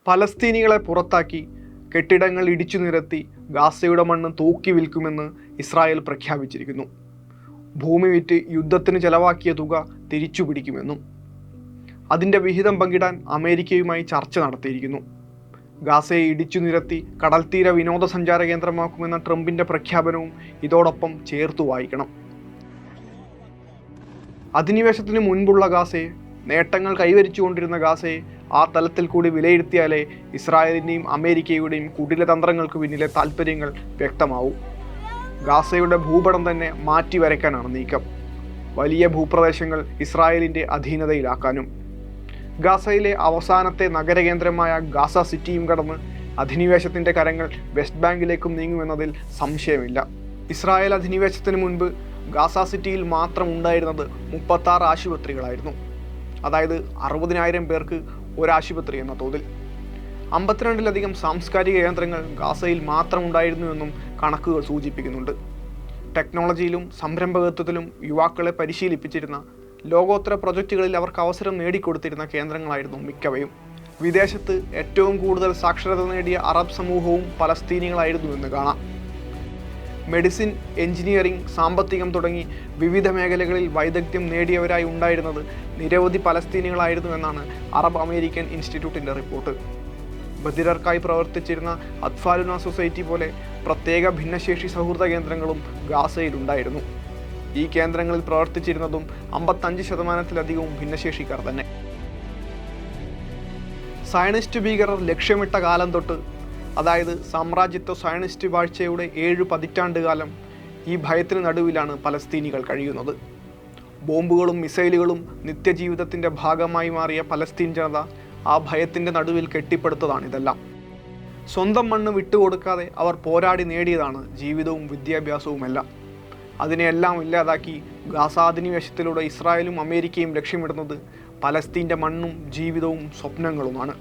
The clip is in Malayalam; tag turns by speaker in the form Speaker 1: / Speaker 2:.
Speaker 1: പലസ്തീനികളെ പുറത്താക്കി കെട്ടിടങ്ങൾ ഇടിച്ചു നിരത്തി ഗാസയുടെ മണ്ണ് തൂക്കി വിൽക്കുമെന്ന് ഇസ്രായേൽ പ്രഖ്യാപിച്ചിരിക്കുന്നു. ഭൂമി വിറ്റ് യുദ്ധത്തിന് ചെലവാക്കിയ തുക തിരിച്ചു പിടിക്കുമെന്നും അതിൻ്റെ വിഹിതം പങ്കിടാൻ അമേരിക്കയുമായി ചർച്ച നടത്തിയിരിക്കുന്നു. ഗാസയെ ഇടിച്ചു നിരത്തി കടൽത്തീര വിനോദസഞ്ചാര കേന്ദ്രമാക്കുമെന്ന ട്രംപിൻ്റെ പ്രഖ്യാപനവും ഇതോടൊപ്പം ചേർത്തു വായിക്കണം. അധിനിവേശത്തിന് മുൻപുള്ള ഗാസയെ, നേട്ടങ്ങൾ കൈവരിച്ചുകൊണ്ടിരുന്ന ഗാസയെ ആ തലത്തിൽ കൂടി വിലയിരുത്തിയാലേ ഇസ്രായേലിൻ്റെയും അമേരിക്കയുടെയും കുടിലതന്ത്രങ്ങൾക്ക് പിന്നിലെ താൽപ്പര്യങ്ങൾ വ്യക്തമാവും. ഗാസയുടെ ഭൂപടം തന്നെ മാറ്റി വരയ്ക്കാനാണ് നീക്കം. വലിയ ഭൂപ്രദേശങ്ങൾ ഇസ്രായേലിൻ്റെ അധീനതയിലാക്കാനും. ഗാസയിലെ അവസാനത്തെ നഗരകേന്ദ്രമായ ഗാസ സിറ്റിയും കടന്ന് അധിനിവേശത്തിൻ്റെ കരങ്ങൾ വെസ്റ്റ് ബാങ്കിലേക്കും നീങ്ങുമെന്നതിൽ സംശയമില്ല. ഇസ്രായേൽ അധിനിവേശത്തിന് മുൻപ് ഗാസ സിറ്റിയിൽ മാത്രം ഉണ്ടായിരുന്നത് 36 ആശുപത്രികളായിരുന്നു. അതായത് 60,000 പേർക്ക് ഒരാശുപത്രി എന്ന തോതിൽ. 52-ലധികം സാംസ്കാരിക കേന്ദ്രങ്ങൾ ഗാസയിൽ മാത്രം ഉണ്ടായിരുന്നുവെന്നും കണക്കുകൾ സൂചിപ്പിക്കുന്നുണ്ട്. ടെക്നോളജിയിലും സംരംഭകത്വത്തിലും യുവാക്കളെ പരിശീലിപ്പിച്ചിരുന്ന, ലോകോത്തര പ്രൊജക്റ്റുകളിൽ അവർക്ക് അവസരം നേടിക്കൊടുത്തിരുന്ന കേന്ദ്രങ്ങളായിരുന്നു മിക്കവയും. വിദേശത്ത് ഏറ്റവും കൂടുതൽ സാക്ഷരത നേടിയ അറബ് സമൂഹവും പലസ്തീനികളായിരുന്നുവെന്ന് കാണാം. മെഡിസിൻ, എഞ്ചിനീയറിംഗ്, സാമ്പത്തികം തുടങ്ങി വിവിധ മേഖലകളിൽ വൈദഗ്ധ്യം നേടിയവരായി ഉണ്ടായിരുന്നത് നിരവധി പലസ്തീനികളായിരുന്നു എന്നാണ് അറബ് അമേരിക്കൻ ഇൻസ്റ്റിറ്റ്യൂട്ടിൻ്റെ റിപ്പോർട്ട്. ബധിരർക്കായി പ്രവർത്തിച്ചിരുന്ന അത്ഫാലുന സൊസൈറ്റി പോലെ പ്രത്യേക ഭിന്നശേഷി സൗഹൃദ കേന്ദ്രങ്ങളും ഗാസയിലുണ്ടായിരുന്നു. ഈ കേന്ദ്രങ്ങളിൽ പ്രവർത്തിച്ചിരുന്നതും 55%-ലധികവും ഭിന്നശേഷിക്കാർ തന്നെ. സയനിസ്റ്റ് ഭീകരർ ലക്ഷ്യമിട്ട കാലം തൊട്ട്, അതായത് സാമ്രാജ്യത്വ സയനിസ്റ്റ് വാഴ്ചയുടെ 7 പതിറ്റാണ്ടുകാലം ഈ ഭയത്തിന് നടുവിലാണ് പലസ്തീനികൾ കഴിയുന്നത്. ബോംബുകളും മിസൈലുകളും നിത്യജീവിതത്തിൻ്റെ ഭാഗമായി മാറിയ പലസ്തീൻ ജനത ആ ഭയത്തിൻ്റെ നടുവിൽ കെട്ടിപ്പടുത്തതാണിതെല്ലാം. സ്വന്തം മണ്ണ് വിട്ടുകൊടുക്കാതെ അവർ പോരാടി നേടിയതാണ് ജീവിതവും വിദ്യാഭ്യാസവുമെല്ലാം. അതിനെയെല്ലാം ഇല്ലാതാക്കി ഗാസാധിനിവേശത്തിലൂടെ ഇസ്രായേലും അമേരിക്കയും ലക്ഷ്യമിടുന്നത് പലസ്തീൻ്റെ മണ്ണും ജീവിതവും സ്വപ്നങ്ങളുമാണ്.